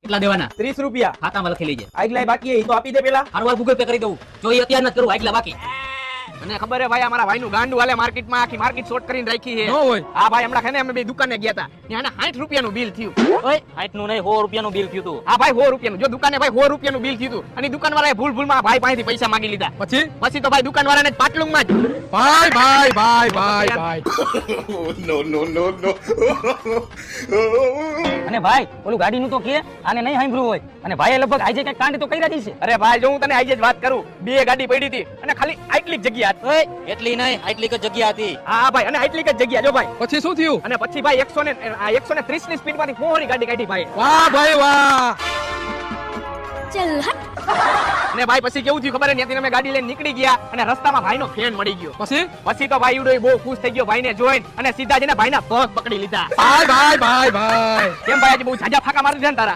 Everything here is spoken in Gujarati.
કેટલા દેવાના? 30 રૂપિયા. ખાતામાં લખી લેજે. આગલા બાકી હે, ઈ તો આપી દે પેલા. હારવાર ગૂગલ પે કરી દઉં. જો એ અત્યાર નથી કરું, આગલા બાકી. મને ખબર હે ભાઈ, અમારા ભાઈનું ગાંડું હાલે માર્કેટમાં, આખી માર્કેટ શોર્ટ કરીને રાખી છે. ન હોય. હા ભાઈ, હમણાં ખાને અમે બે દુકાને ગયા હતા. ત્યાં 60 રૂપિયાનું બિલ થયું. ઓય 60 નું નહીં, 100 રૂપિયાનું બિલ થયું તું. હા ભાઈ 100 રૂપિયાનું. જો દુકાને ભાઈ 100 રૂપિયાનું બિલ થયું હતું. અને દુકાનવાળાએ ભૂલમાં ભાઈ પાસેથી પૈસા માંગી લીધા. પછી તો ભાઈ દુકાનવાળાને જ પાટલુંમાં જ. ભાઈ અને ભાઈ ઓલું ગાડીનું તો કે આને નહીં સાંભળ્યું હોય. અને ભાઈએ લગભગ આજે કઈ કાંડ તો કર્યા જ છે. અરે ભાઈ, જો હું તને આજે જ વાત કરું, બે ગાડી પડી હતી અને ખાલી આટલી જ જગ્યા હતી. ઓય એટલી નહીં, આટલી જ જગ્યા હતી. હા ભાઈ, અને આટલી જ જગ્યા. જો ભાઈ, પછી શું થયું? અને પછી ભાઈ 130 ની સ્પીડમાંથી મોહરી ગાડી કાઢી ભાઈ. વાહ ભાઈ વાહ. અને ભાઈ પછી કેવું થયું ખબર હે? ત્યાંથી અમે ગાડી લઈને નીકળી ગયા અને રસ્તામાં ભાઈનો ફેન મળી ગયો. પછી તો ભાઈ ઉડો બહુ ખુશ થઈ ગયો ભાઈને જોઈને, અને સીધા જઈને ભાઈના પગ પકડી લીધા. ભાઈ કેમ ભાઈ આજે બહુ ઝાઝા ફાકા મારી દીધા ને તારા?